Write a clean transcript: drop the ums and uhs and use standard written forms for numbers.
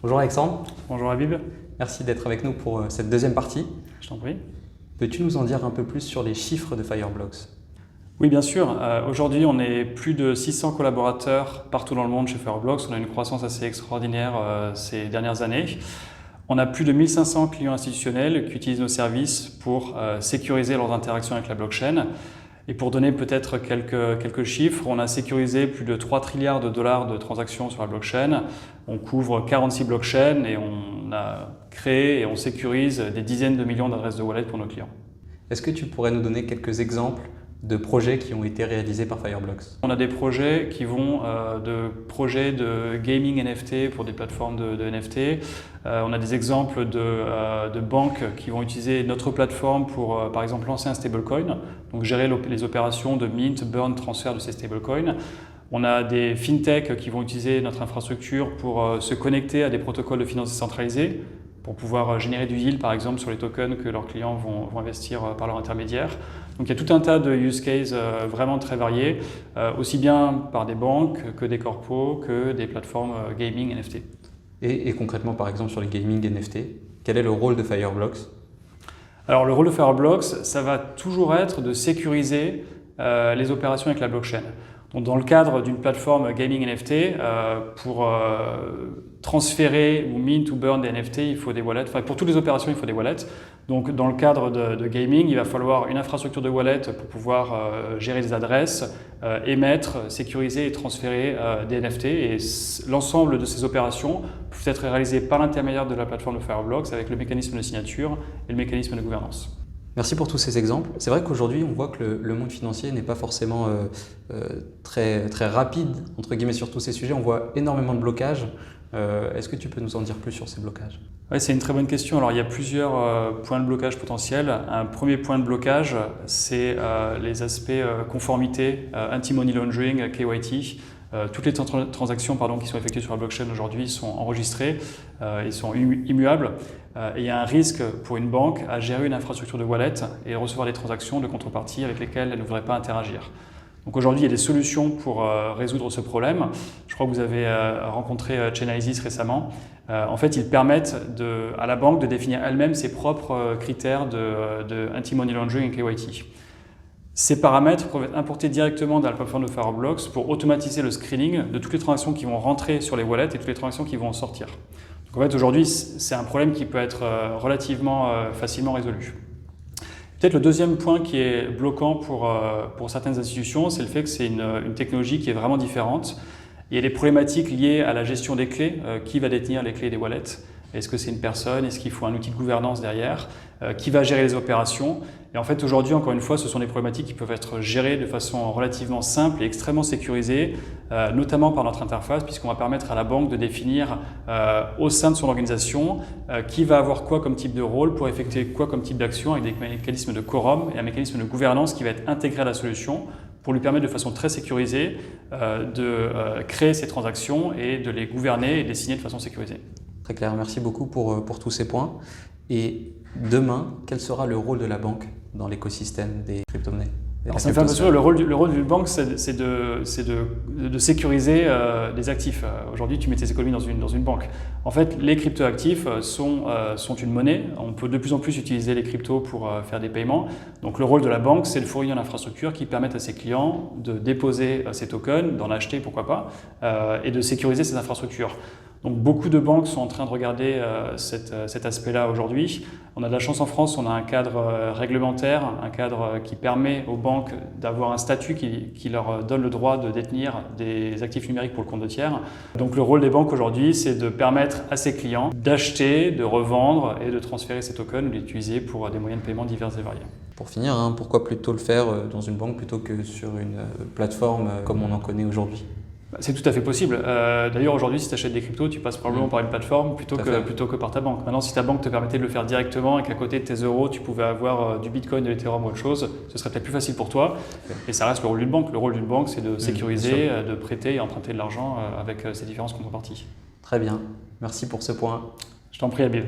Bonjour Alexandre, Bonjour Habib, merci d'être avec nous pour cette deuxième partie. je t'en prie. Peux-tu nous en dire un peu plus sur les chiffres de Fireblocks? Oui, bien sûr. Aujourd'hui, on est plus de 600 collaborateurs partout dans le monde chez Fireblocks. On a une croissance assez extraordinaire ces dernières années. On a plus de 1500 clients institutionnels qui utilisent nos services pour sécuriser leurs interactions avec la blockchain. Et pour donner peut-être quelques chiffres, on a sécurisé plus de 3 trilliards de dollars de transactions sur la blockchain. On couvre 46 blockchains et on a créé et on sécurise des dizaines de millions d'adresses de wallet pour nos clients. Est-ce que tu pourrais nous donner quelques exemples de projets qui ont été réalisés par Fireblocks? On a des projets qui vont de projets de gaming NFT pour des plateformes de NFT. On a des exemples de banques qui vont utiliser notre plateforme pour, par exemple, lancer un stablecoin, donc gérer les opérations de mint, burn, transfert de ces stablecoins. On a des fintechs qui vont utiliser notre infrastructure pour se connecter à des protocoles de finance décentralisés, pour pouvoir générer du yield, par exemple, sur les tokens que leurs clients vont investir par leur intermédiaire. Donc il y a tout un tas de use cases vraiment très variés, aussi bien par des banques que des corpos, que des plateformes gaming NFT. Et concrètement, par exemple, sur les gaming NFT, quel est le rôle de Fireblocks? Alors le rôle de Fireblocks, ça va toujours être de sécuriser les opérations avec la blockchain. Donc, dans le cadre d'une plateforme gaming NFT, pour transférer ou mint ou burn des NFT, il faut des wallets. Enfin, pour toutes les opérations, il faut des wallets. Donc, dans le cadre de gaming, il va falloir une infrastructure de wallet pour pouvoir gérer des adresses, émettre, sécuriser et transférer des NFT. Et l'ensemble de ces opérations peuvent être réalisées par l'intermédiaire de la plateforme de Fireblocks avec le mécanisme de signature et le mécanisme de gouvernance. Merci pour tous ces exemples. C'est vrai qu'aujourd'hui, on voit que le monde financier n'est pas forcément très rapide, entre guillemets, sur tous ces sujets. On voit énormément de blocages. Est-ce que tu peux nous en dire plus sur ces blocages? Oui, c'est une très bonne question. Alors, il y a plusieurs points de blocage potentiels. Un premier point de blocage, c'est les aspects conformité, anti-money laundering, KYT. Toutes les transactions qui sont effectuées sur la blockchain aujourd'hui sont enregistrées et sont immuables. Et il y a un risque pour une banque à gérer une infrastructure de wallet et recevoir des transactions de contrepartie avec lesquelles elle ne voudrait pas interagir. Donc aujourd'hui, il y a des solutions pour résoudre ce problème. Je crois que vous avez rencontré Chainalysis récemment. En fait, ils permettent à la banque de définir elle-même ses propres critères de anti-money laundering et KYT. Ces paramètres peuvent être importés directement dans la plateforme de Fireblocks pour automatiser le screening de toutes les transactions qui vont rentrer sur les wallets et toutes les transactions qui vont en sortir. Donc en fait, aujourd'hui, c'est un problème qui peut être relativement facilement résolu. Peut-être le deuxième point qui est bloquant pour certaines institutions, c'est le fait que c'est une technologie qui est vraiment différente. Il y a des problématiques liées à la gestion des clés. Qui va détenir les clés des wallets? Est-ce que c'est une personne? Est-ce qu'il faut un outil de gouvernance derrière? Qui va gérer les opérations? Et en fait, aujourd'hui, encore une fois, ce sont des problématiques qui peuvent être gérées de façon relativement simple et extrêmement sécurisée, notamment par notre interface, puisqu'on va permettre à la banque de définir au sein de son organisation qui va avoir quoi comme type de rôle pour effectuer quoi comme type d'action avec des mécanismes de quorum et un mécanisme de gouvernance qui va être intégré à la solution pour lui permettre de façon très sécurisée de créer ces transactions et de les gouverner et de les signer de façon sécurisée. Très clair, merci beaucoup pour tous ces points. Et demain, quel sera le rôle de la banque dans l'écosystème des crypto-monnaies? Ça me fait impressionner, le rôle d'une banque, c'est de sécuriser des actifs. Aujourd'hui, tu mets tes économies dans une banque. En fait, les crypto-actifs sont une monnaie. On peut de plus en plus utiliser les cryptos pour faire des paiements. Donc le rôle de la banque, c'est de fournir une infrastructure qui permette à ses clients de déposer ces tokens, d'en acheter, pourquoi pas, et de sécuriser ces infrastructures. Donc beaucoup de banques sont en train de regarder cet aspect-là aujourd'hui. On a de la chance en France, on a un cadre réglementaire, un cadre qui permet aux banques d'avoir un statut qui leur donne le droit de détenir des actifs numériques pour le compte de tiers. Donc le rôle des banques aujourd'hui, c'est de permettre à ses clients d'acheter, de revendre et de transférer ces tokens ou d'utiliser pour des moyens de paiement divers et variés. Pour finir, pourquoi plutôt le faire dans une banque plutôt que sur une plateforme comme on en connaît aujourd'hui? C'est tout à fait possible. D'ailleurs, aujourd'hui, si tu achètes des cryptos, tu passes probablement par une plateforme plutôt que par ta banque. Maintenant, si ta banque te permettait de le faire directement et qu'à côté de tes euros, tu pouvais avoir du Bitcoin, de l'Ethereum ou autre chose, ce serait peut-être plus facile pour toi. Et ça reste le rôle d'une banque. Le rôle d'une banque, c'est de sécuriser, de prêter et emprunter de l'argent avec ces différentes contreparties. Très bien. Merci pour ce point. Je t'en prie, Habib.